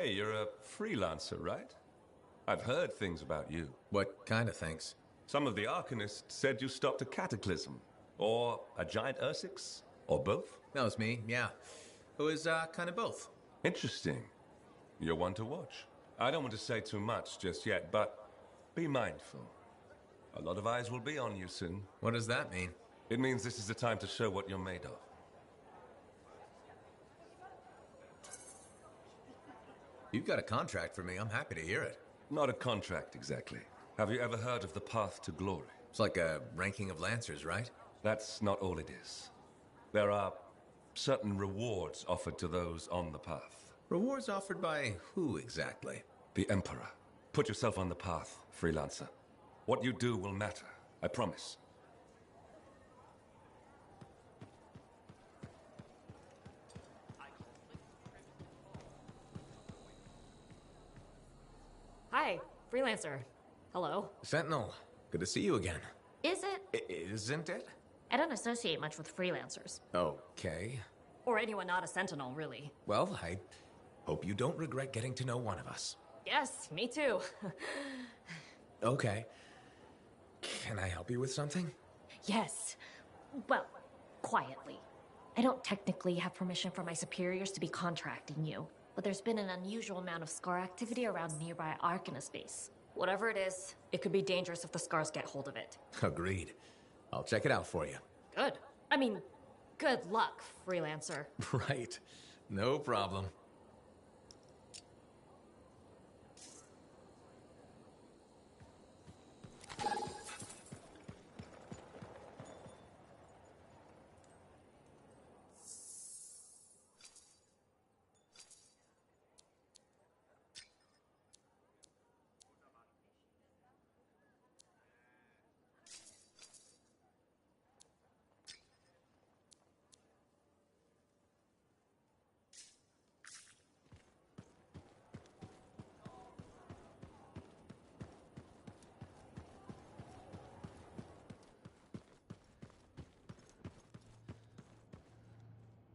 Hey, you're a freelancer, right? I've heard things about you. What kind of things? Some of the Arcanists said you stopped a cataclysm. Or a giant Ursix. Or both. That was me, yeah. It was, kind of both. Interesting. You're one to watch. I don't want to say too much just yet, but be mindful. A lot of eyes will be on you soon. What does that mean? It means this is the time to show what you're made of. You've got a contract for me. I'm happy to hear it. Not a contract, exactly. Have you ever heard of the path to glory? It's like a ranking of lancers, right? That's not all it is. There are certain rewards offered to those on the path. Rewards offered by who exactly? The Emperor. Put yourself on the path, freelancer. What you do will matter, I promise. Hi, freelancer. Hello. Sentinel, good to see you again. Is it? Isn't it? I don't associate much with freelancers. Okay. Or anyone not a sentinel, really. Well, I hope you don't regret getting to know one of us. Yes, me too. Okay. Can I help you with something? Yes. Well, quietly. I don't technically have permission from my superiors to be contracting you, but there's been an unusual amount of scar activity around nearby Arcanist base. Whatever it is, it could be dangerous if the scars get hold of it. Agreed. I'll check it out for you. Good. I mean, good luck, freelancer. Right. No problem.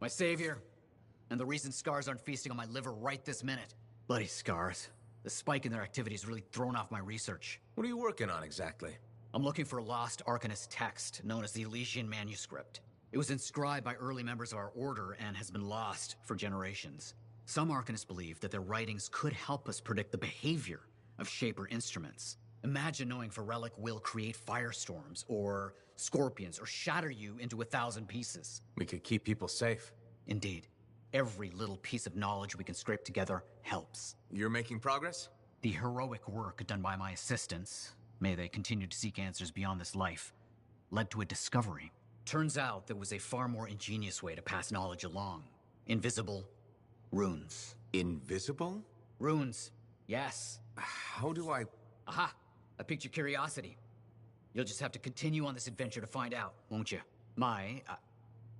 My savior, and the reason scars aren't feasting on my liver right this minute. Bloody scars. The spike in their activity has really thrown off my research. What are you working on exactly? I'm looking for a lost Arcanist text known as the Elysian Manuscript. It was inscribed by early members of our order and has been lost for generations. Some Arcanists believe that their writings could help us predict the behavior of Shaper instruments. Imagine knowing if a relic will create firestorms, or scorpions, or shatter you into 1,000 pieces. We could keep people safe. Indeed. Every little piece of knowledge we can scrape together helps. You're making progress? The heroic work done by my assistants, may they continue to seek answers beyond this life, led to a discovery. Turns out there was a far more ingenious way to pass knowledge along. Invisible runes. Invisible? Runes, yes. How do I... Aha! I piqued your curiosity. You'll just have to continue on this adventure to find out, won't you?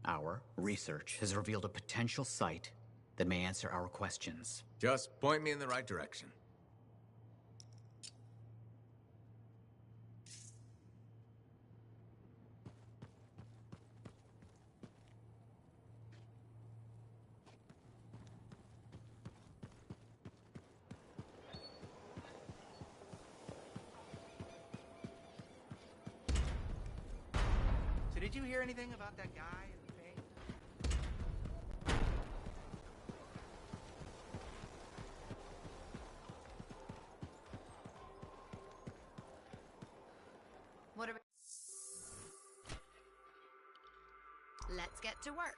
Our research has revealed a potential site that may answer our questions. Just point me in the right direction. So did you hear anything about that guy in the bank? What about... Let's get to work.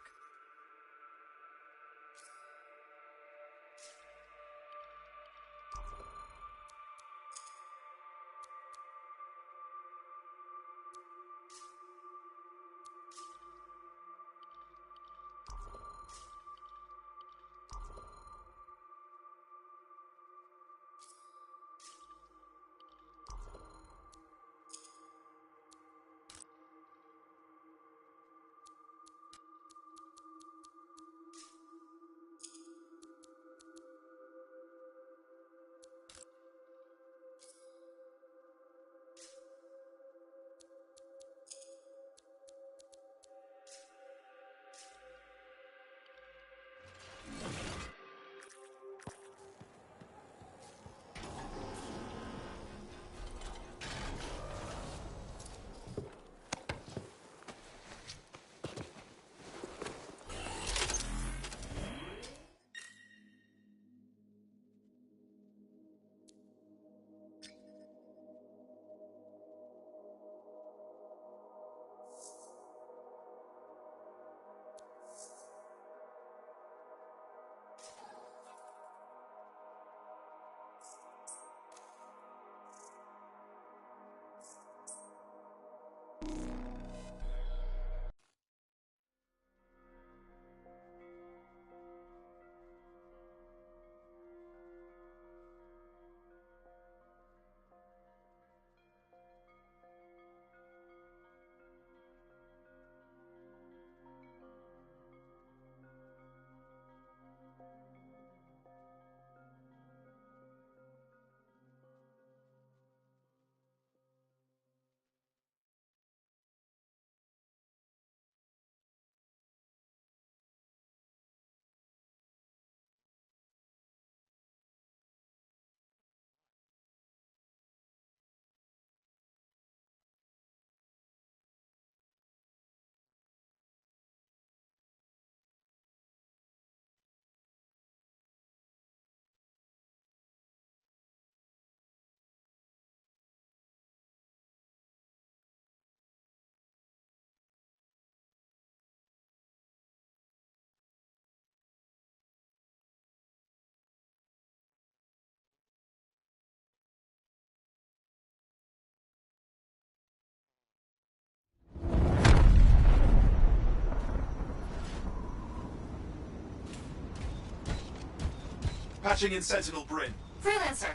Patching in Sentinel Bryn. Freelancer.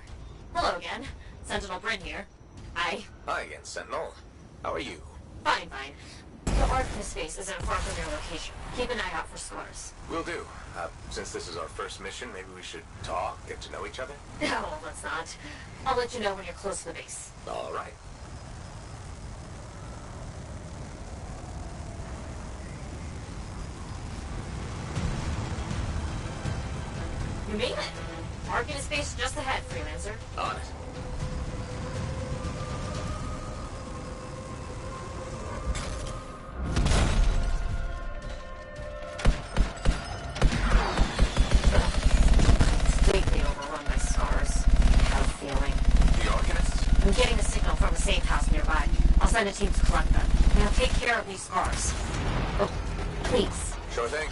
Hello again. Sentinel Bryn here. Hi. Hi again, Sentinel. How are you? Fine. The Arcanist base isn't far from your location. Keep an eye out for scars. Will do. Since this is our first mission, maybe we should talk, get to know each other? No, let's not. I'll let you know when you're close to the base. All right. You made it. Arcanist base just ahead, Freelancer. On it. Completely overrun by scars. I have a feeling. The Arcanists? I'm getting a signal from a safe house nearby. I'll send a team to collect them. Now take care of these scars. Oh, please. Sure thing.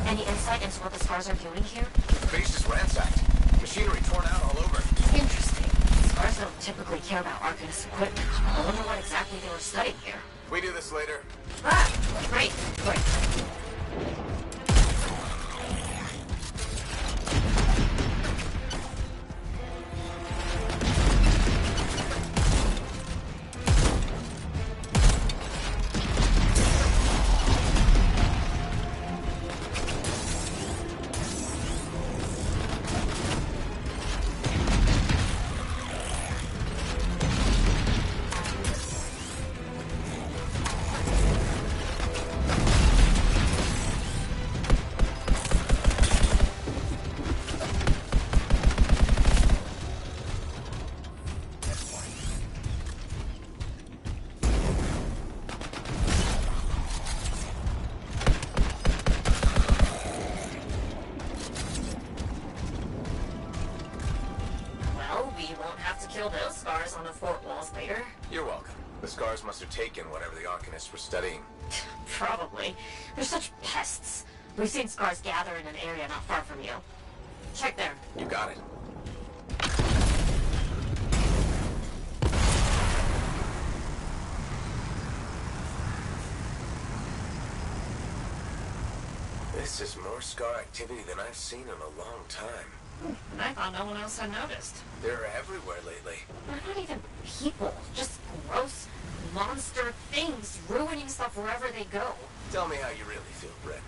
Any insight into what the scars are doing here? The base is ransacked. Machinery torn out all over. Interesting. Scars don't typically care about Arcanist equipment. I wonder what exactly they were studying here. We do this later. Ah, great. Kill those scars on the fort walls later. You're welcome. The scars must have taken whatever the Arcanists were studying. Probably. They're such pests. We've seen scars gather in an area not far from you. Check there. You got it. This is more scar activity than I've seen in a long time. And I thought no one else had noticed. They're everywhere lately. They're not even people. Just gross monster things ruining stuff wherever they go. Tell me how you really feel, Brett.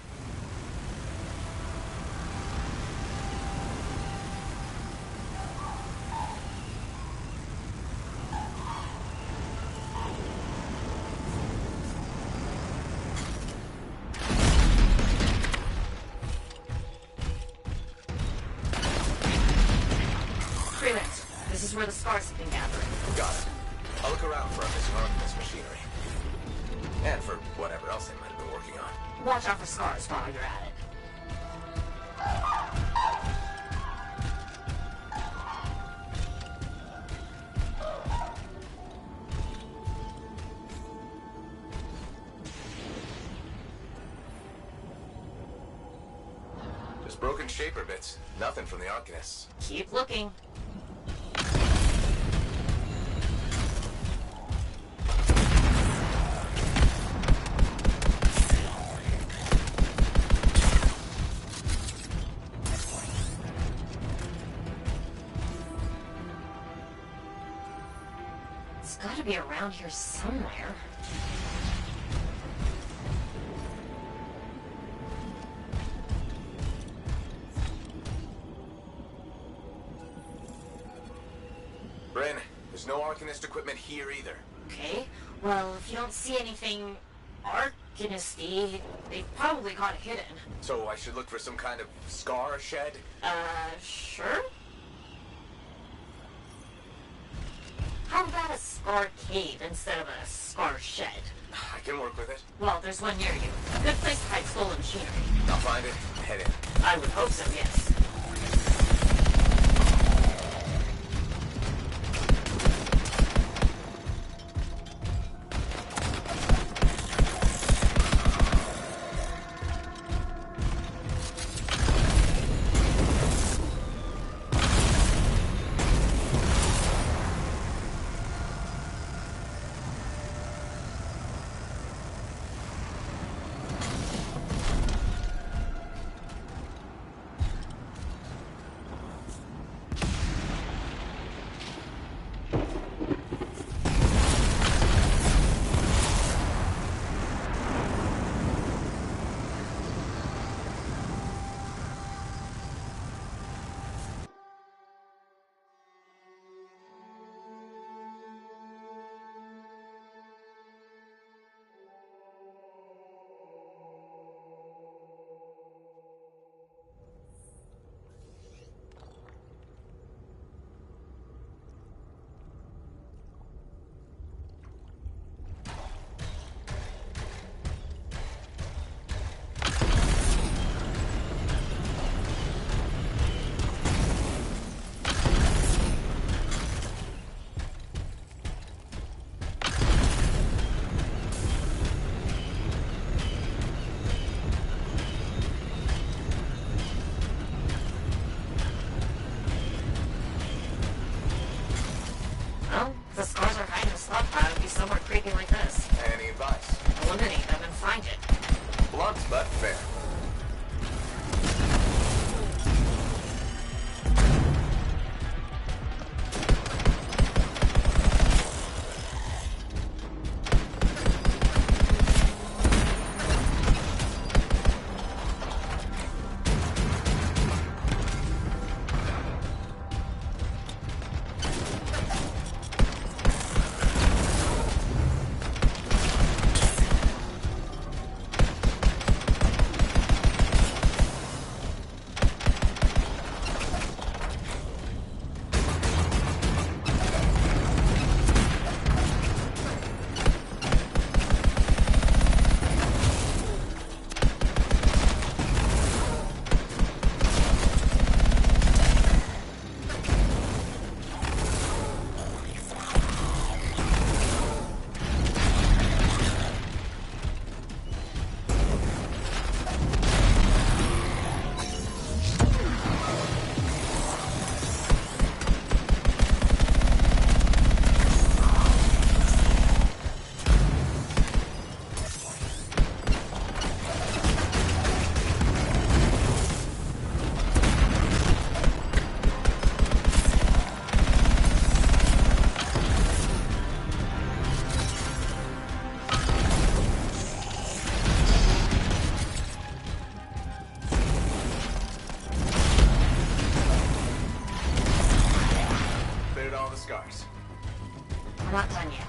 This is where the scars have been gathering. Got it. I'll look around for our missing Arcanist machinery. And for whatever else they might have been working on. Watch out for scars while you're at it. Just broken shaper bits. Nothing from the Arcanists. Keep looking. It's gotta be around here somewhere. Bryn, there's no Arcanist equipment here either. Okay, well, if you don't see anything Arcanist-y, they've probably got it hidden. So I should look for some kind of scar shed? Sure? How about a scar cave instead of a scar shed? I can work with it. Well, there's one near you. Good place to hide stolen machinery. I'll find it and head in. I would hope so, yes. We're not done yet.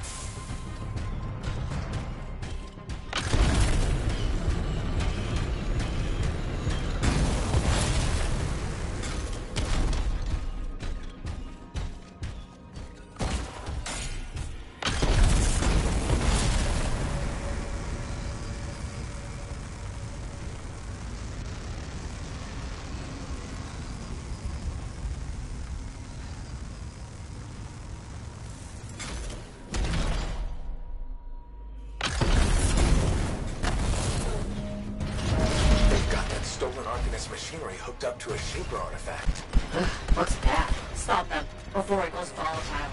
Machinery hooked up to a Shaper artifact. Ugh, looks bad. Stop them before it goes volatile.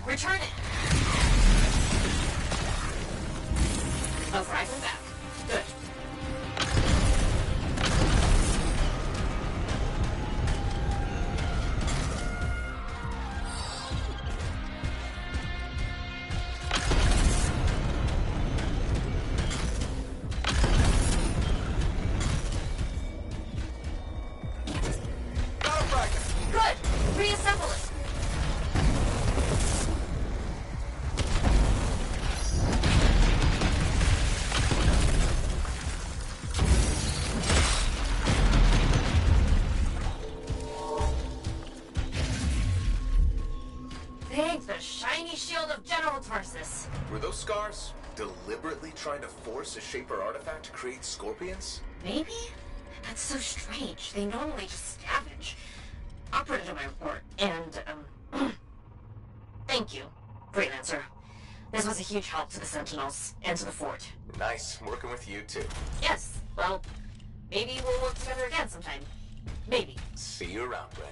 Return it! Oh, fragment back. Good. Got a fragment! Good! Reassemble it! The shiny shield of General Tarsus. Were those scars deliberately trying to force a Shaper artifact to create scorpions? Maybe? That's so strange. They normally just scavenge. I'll put it in my report. And, thank you, Freelancer. This was a huge help to the Sentinels and to the fort. Nice. Working with you, too. Yes. Well, maybe we'll work together again sometime. Maybe. See you around, Gwen.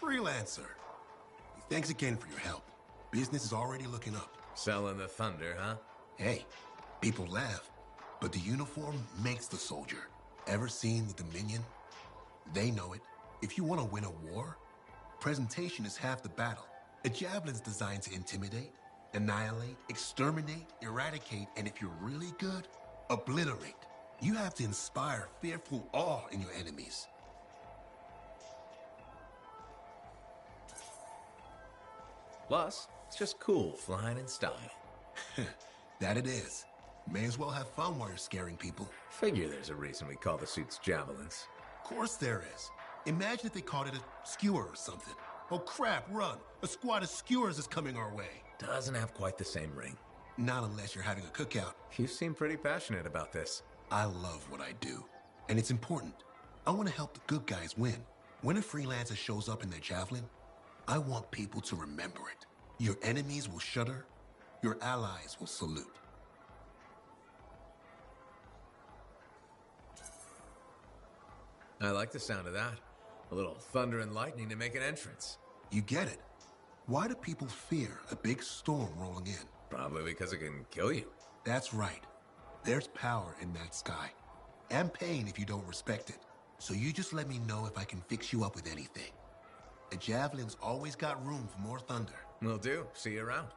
Freelancer. Thanks again for your help. Business is already looking up. Selling the thunder, huh? Hey, people laugh, but the uniform makes the soldier. Ever seen the Dominion? They know it. If you want to win a war, presentation is half the battle. A javelin's designed to intimidate, annihilate, exterminate, eradicate, and if you're really good, obliterate. You have to inspire fearful awe in your enemies. Plus, it's just cool flying in style. That it is. May as well have fun while you're scaring people. Figure there's a reason we call the suits javelins. Of course there is. Imagine if they called it a skewer or something. Oh crap, run! A squad of skewers is coming our way. Doesn't have quite the same ring. Not unless you're having a cookout. You seem pretty passionate about this. I love what I do, and it's important. I want to help the good guys win. When a freelancer shows up in their javelin, I want people to remember it. Your enemies will shudder, your allies will salute. I like the sound of that. A little thunder and lightning to make an entrance. You get it. Why do people fear a big storm rolling in? Probably because it can kill you. That's right. There's power in that sky. And pain if you don't respect it. So you just let me know if I can fix you up with anything. A javelin's always got room for more thunder. Will do. See you around.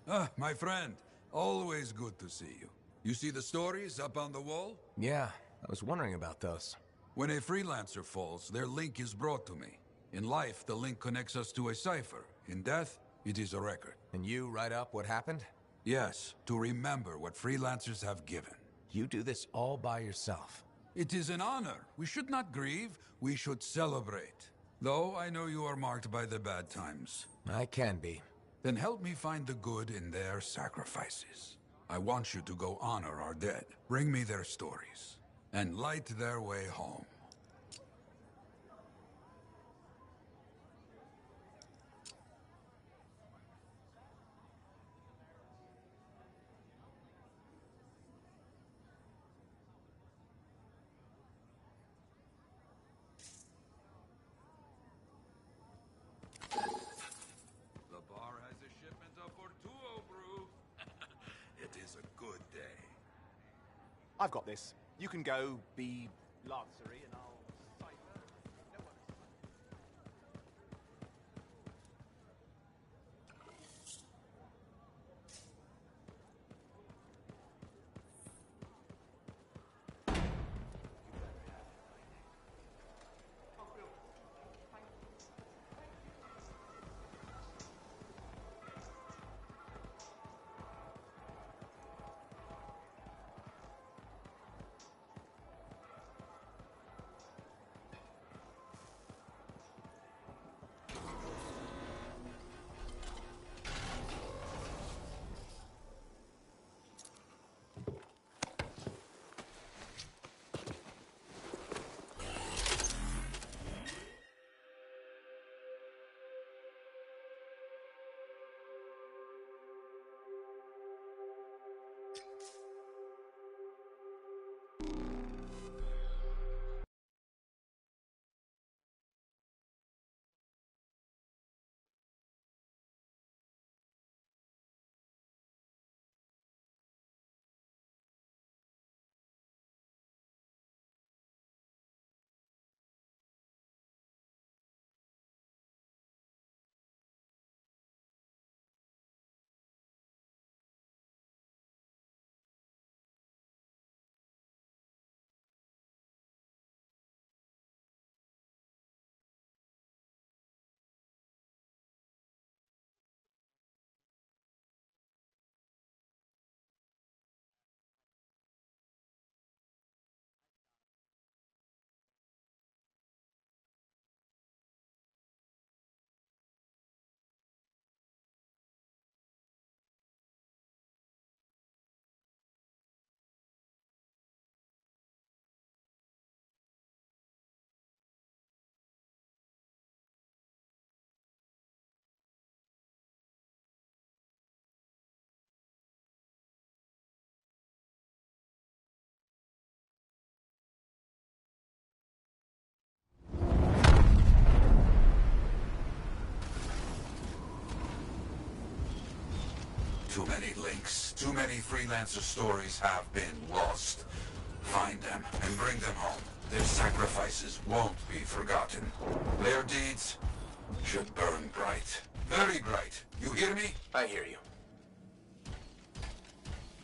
Ah, my friend. Always good to see you. You see the stories up on the wall? Yeah, I was wondering about those. When a freelancer falls, their link is brought to me. In life, the link connects us to a cipher. In death, it is a record. And you write up what happened? Yes, to remember what freelancers have given. You do this all by yourself. It is an honor. We should not grieve, we should celebrate. Though I know you are marked by the bad times. I can be. Then help me find the good in their sacrifices. I want you to go honor our dead. Bring me their stories. And light their way home. The bar has a shipment of Portuo brew. It is a good day. I've got this. You can go be Lancery and I'll cipher. No worries. Too many links. Too many freelancer stories have been lost. Find them and bring them home. Their sacrifices won't be forgotten. Their deeds should burn bright. Very bright. You hear me? I hear you.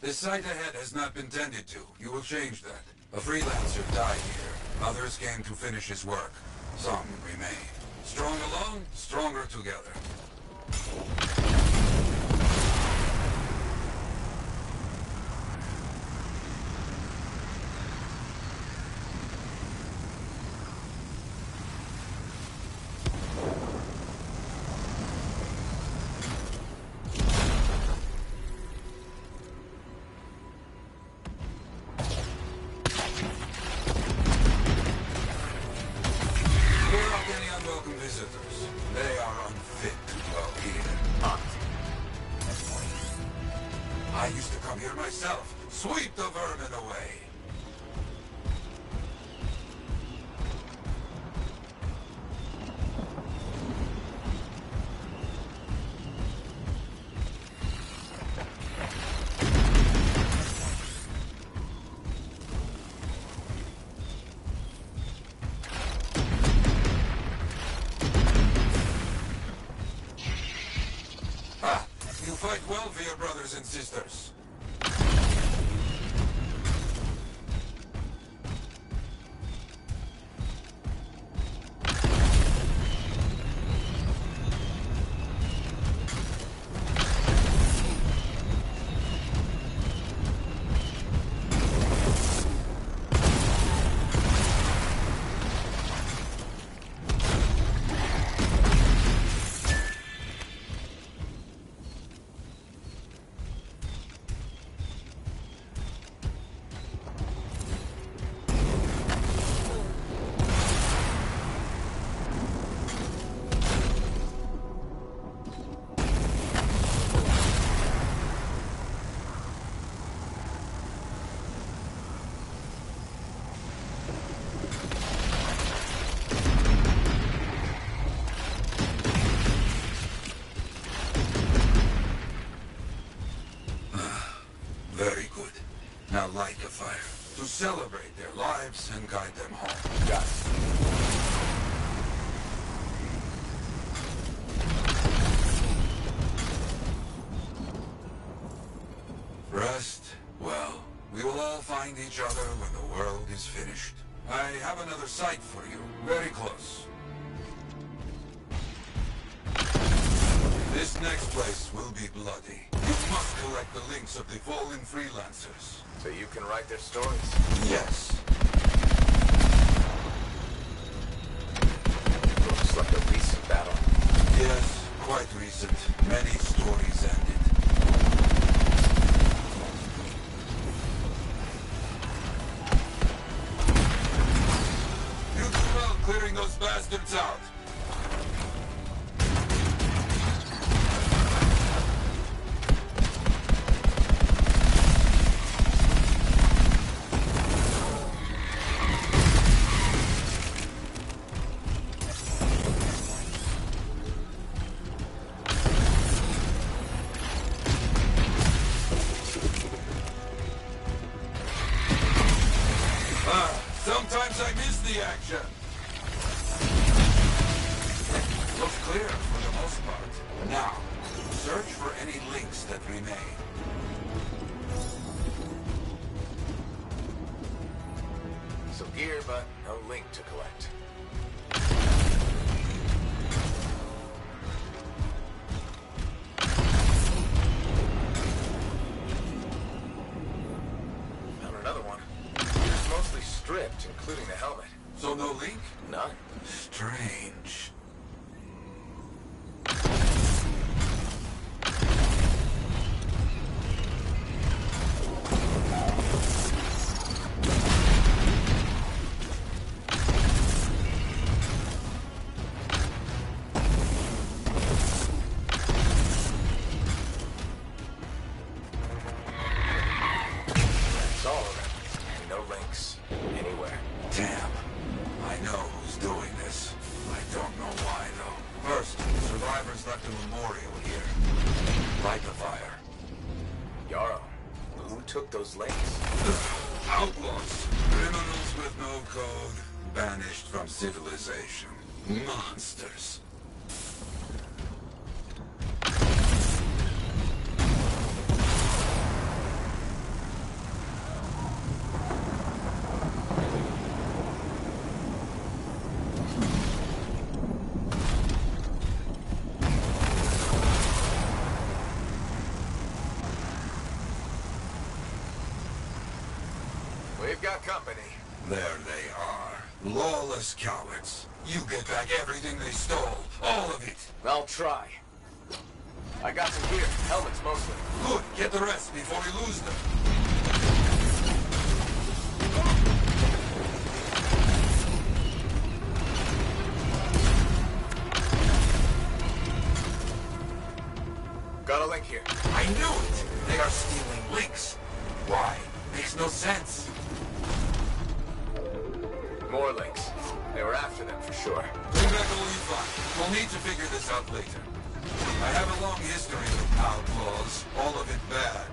The site ahead has not been tended to. You will change that. A freelancer died here. Others came to finish his work. Some remain. Strong alone, stronger together. I used to come here myself. Sweep the vermin away. You fight well for your brothers and sisters. Very good. Now light the fire to celebrate their lives and guide them home. Got it. Rest? Well, we will all find each other when the world is finished. I have another site for you, very close. This next place will be bloody. You must collect the links of the fallen freelancers. So you can write their stories? Yes. Looks like a recent battle. Yes, quite recent. Many stories ended. You do well clearing those bastards out. Sometimes I miss the action. Looks clear for the most part. Now, search for any links that remain. Some gear, but no link to collect. Found another one. It's mostly stripped, including the helmet. So no link? None. Strange. That's all of it. No links. Anywhere. Damn. I know who's doing this. I don't know took those links? Outlaws. Criminals with no code. Banished from civilization. Monsters. We've got company. There they are. Lawless cowards. You get back everything they stole. All of it. I'll try. I got some gear. Helmets mostly. Good. Get the rest before we lose them. Got a link here. I knew it! They are stealing links. Why? Makes no sense. More links. They were after them for sure. Bring back all you find. We'll need to figure this out later. I have a long history with outlaws. All of it bad.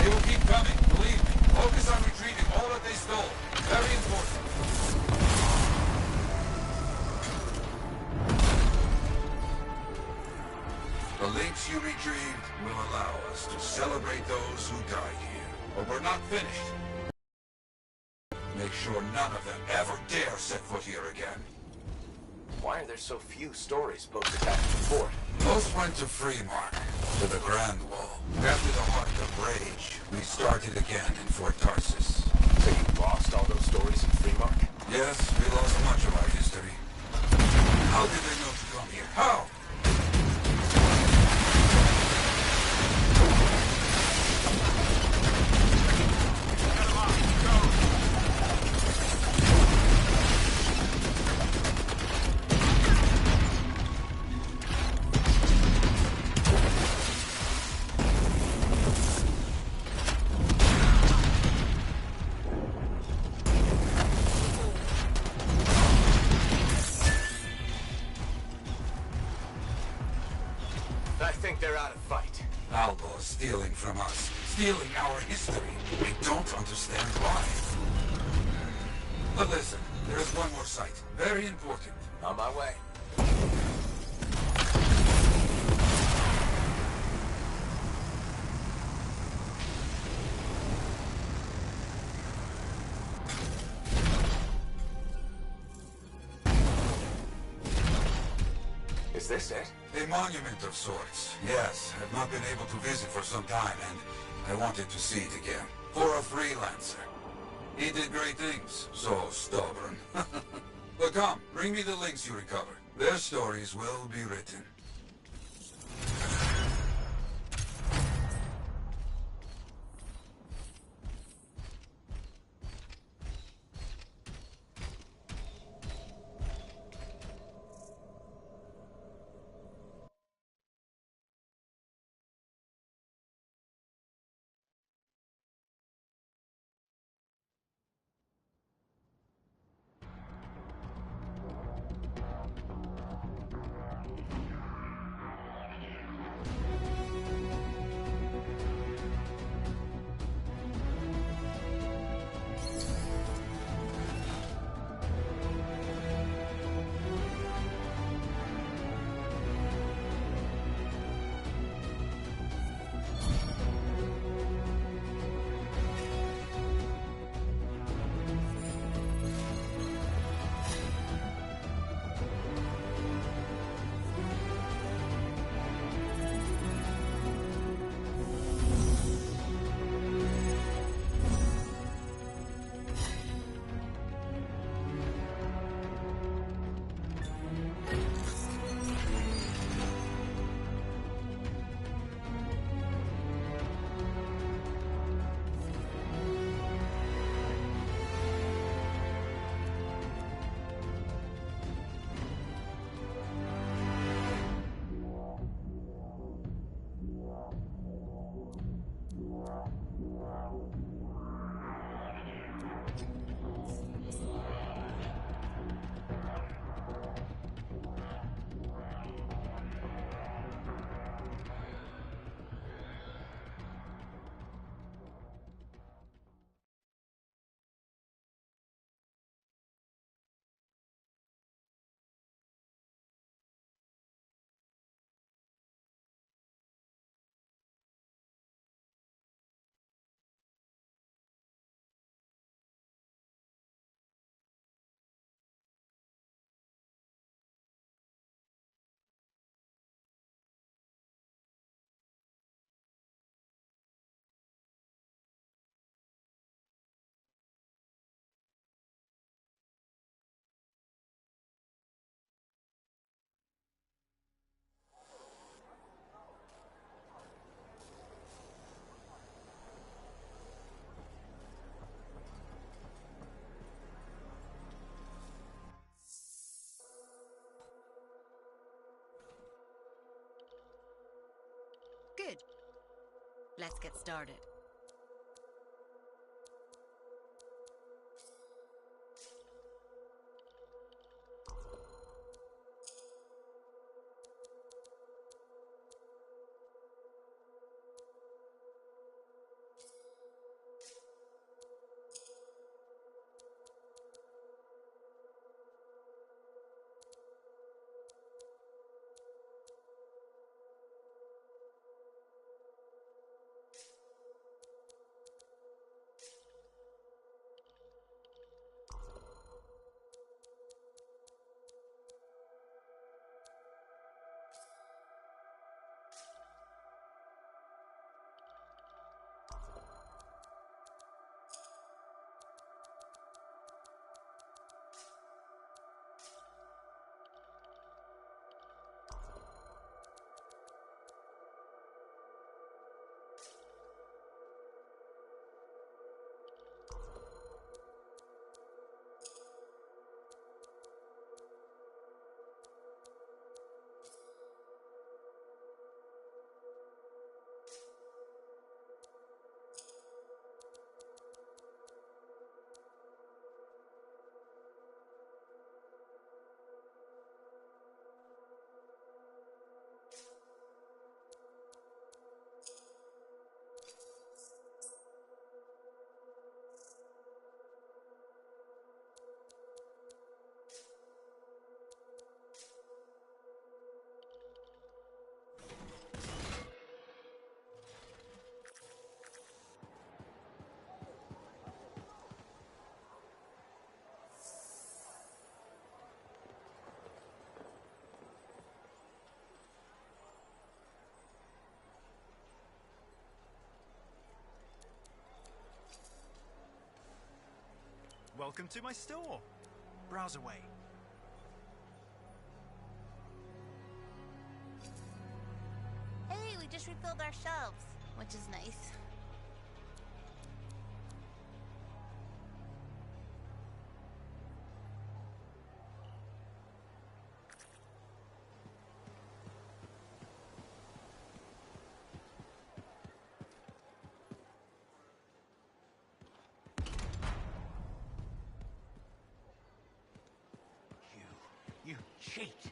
They will keep coming, believe me. Focus on retrieving all that they stole. Very important. The links you retrieved will allow us to celebrate those who died here. But we're not finished. Make sure none of them ever dare set foot here again. Why are there so few stories posted back to the fort? Most went to Freemark, to the Grand Wall. After the Heart of Rage, we started again in Fort Tarsus. So you lost all those stories in Freemark? Yes, we lost much of our history. How did they know to come here? How? I think they're out of fight. Outlaws stealing from us, stealing our history. We don't understand why. But listen, there is one more site. Very important. On my way. Is this it? A monument of sorts. Yes, I've not been able to visit for some time, and I wanted to see it again. For a freelancer. He did great things. So stubborn. But come, bring me the links you recovered. Their stories will be written. Let's get started. Welcome to my store. Browse away. Hey, we just refilled our shelves, which is nice. You cheat!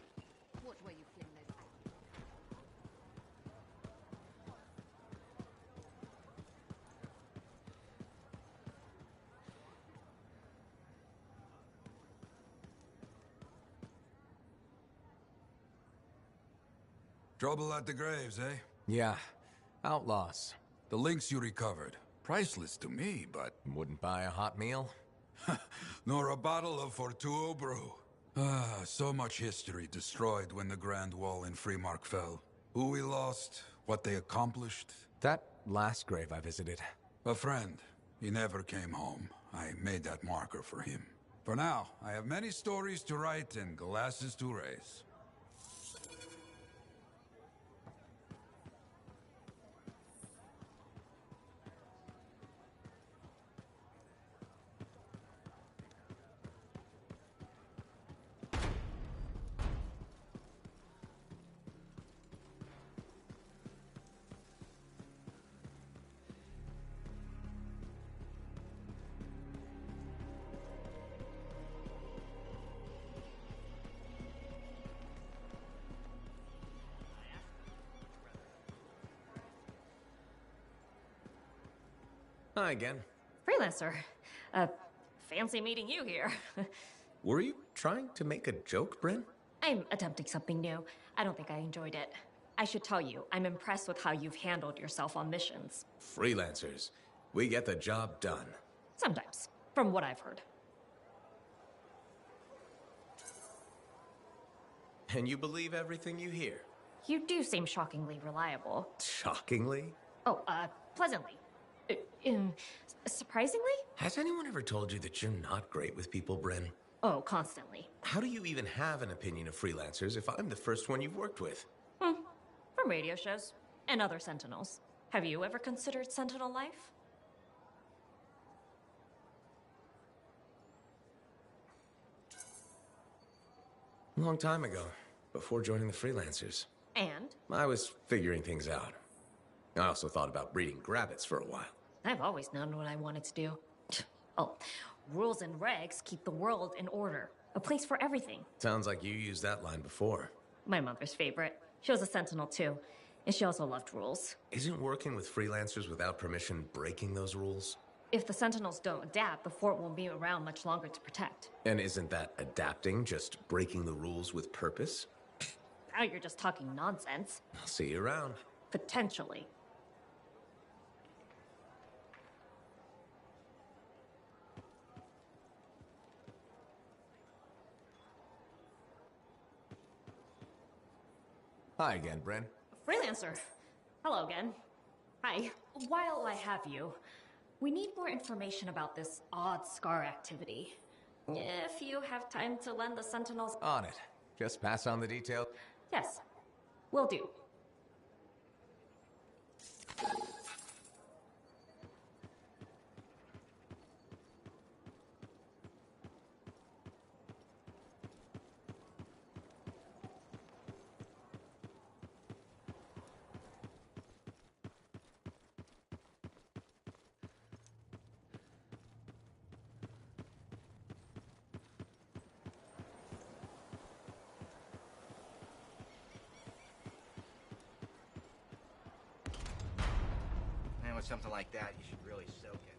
What were you feeling those Trouble at the graves, eh? Yeah. Outlaws. The links you recovered. Priceless to me, but... Wouldn't buy a hot meal? nor a bottle of Fortuo brew. Ah, so much history destroyed when the Grand Wall in Freemark fell. Who we lost, what they accomplished. That last grave I visited. A friend. He never came home. I made that marker for him. For now, I have many stories to write and glasses to raise. Hi again. Freelancer. Fancy meeting you here. Were you trying to make a joke, Bryn? I'm attempting something new. I don't think I enjoyed it. I should tell you, I'm impressed with how you've handled yourself on missions. Freelancers. We get the job done. Sometimes, from what I've heard. And you believe everything you hear? You do seem shockingly reliable. Shockingly? Oh, pleasantly. Surprisingly? Has anyone ever told you that you're not great with people, Bryn? Oh, constantly. How do you even have an opinion of freelancers if I'm the first one you've worked with? From radio shows and other Sentinels. Have you ever considered Sentinel life? A long time ago, before joining the freelancers. And? I was figuring things out. I also thought about breeding grabbits for a while. I've always known what I wanted to do. Oh, rules and regs keep the world in order. A place for everything. Sounds like you used that line before. My mother's favorite. She was a sentinel too, and she also loved rules. Isn't working with freelancers without permission breaking those rules? If the sentinels don't adapt, the fort won't be around much longer to protect. And isn't that adapting just breaking the rules with purpose? Now you're just talking nonsense. I'll see you around. Potentially. Hi again, Bren. Freelancer. Hello again. Hi. While I have you, we need more information about this odd scar activity. If you have time to lend the sentinels... On it. Just pass on the detail. Yes. Will do. With something like that, you should really soak it.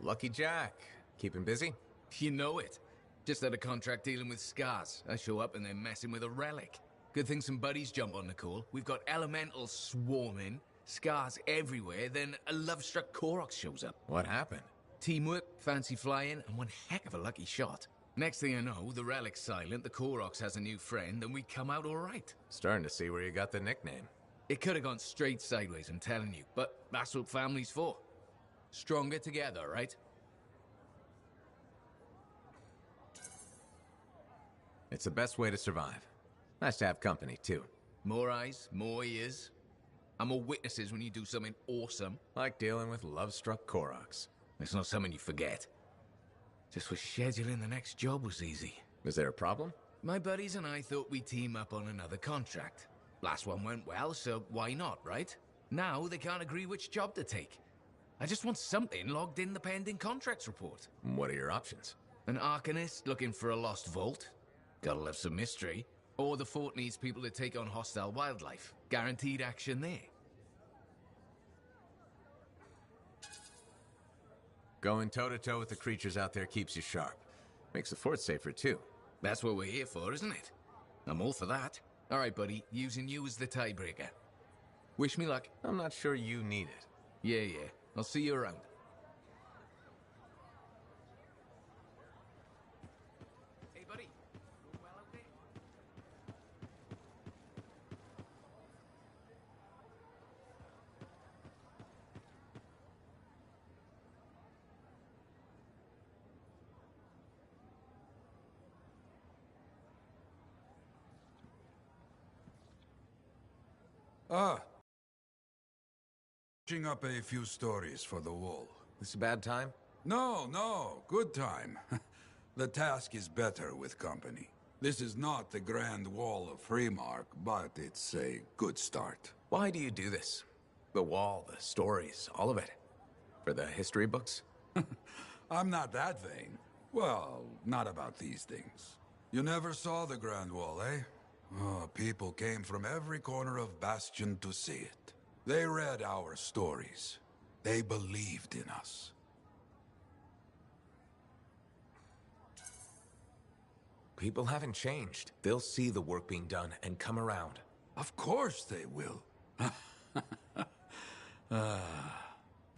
Lucky Jack. Keeping busy? You know it. Just had a contract dealing with scars. I show up and they're messing with a relic. Good thing some buddies jump on the call. We've got elementals swarming, scars everywhere, then a love-struck Koroks shows up. What happened? Teamwork, fancy flying, and one heck of a lucky shot. Next thing I know, the relic's silent, the Koroks has a new friend, and we come out all right. Starting to see where you got the nickname. It could have gone straight sideways, I'm telling you, but that's what family's for. Stronger together, right? It's the best way to survive. Nice to have company, too. More eyes, more ears, and more witnesses when you do something awesome. Like dealing with love-struck Koroks. It's not something you forget. Just wish scheduling the next job was easy. Is there a problem? My buddies and I thought we'd team up on another contract. Last one went well, so why not, right? Now they can't agree which job to take. I just want something logged in the pending contracts report. What are your options? An Arcanist looking for a lost vault. Gotta love some mystery. Or the fort needs people to take on hostile wildlife. Guaranteed action there. Going toe-to-toe with the creatures out there keeps you sharp. Makes the fort safer, too. That's what we're here for, isn't it? I'm all for that. All right, buddy. Using you as the tiebreaker. Wish me luck. I'm not sure you need it. Yeah. I'll see you around. Hey, buddy. Doing well out there? Finishing up a few stories for the wall. This a bad time? No, good time. The task is better with company. This is not the Grand Wall of Freemark, but it's a good start. Why do you do this? The wall, the stories, all of it. For the history books? I'm not that vain. Well, not about these things. You never saw the Grand Wall, eh? Oh, people came from every corner of Bastion to see it. They read our stories. They believed in us. People haven't changed. They'll see the work being done and come around. Of course they will.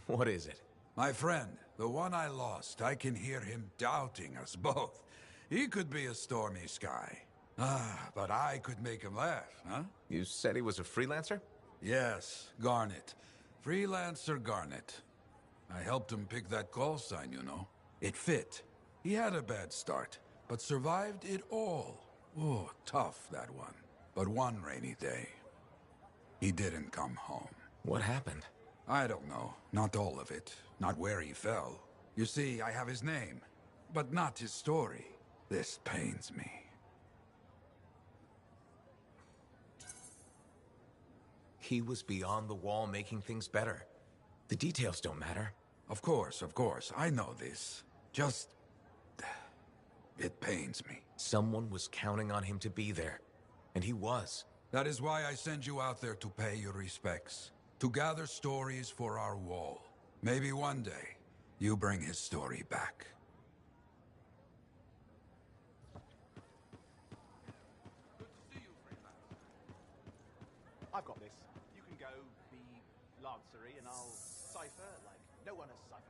What is it? My friend, the one I lost, I can hear him doubting us both. He could be a stormy sky. But I could make him laugh, huh? You said he was a freelancer? Yes, Garnet. Freelancer Garnet. I helped him pick that call sign, you know. It fit. He had a bad start, but survived it all. Oh, tough, that one. But one rainy day, he didn't come home. What happened? I don't know. Not all of it. Not where he fell. You see, I have his name, but not his story. This pains me. He was beyond the wall making things better. The details don't matter. Of course, I know this. Just... it pains me. Someone was counting on him to be there, and he was. That is why I send you out there to pay your respects. To gather stories for our wall. Maybe one day, you bring his story back. I've got this. You can go be Lancery and I'll cipher like no one has ciphered.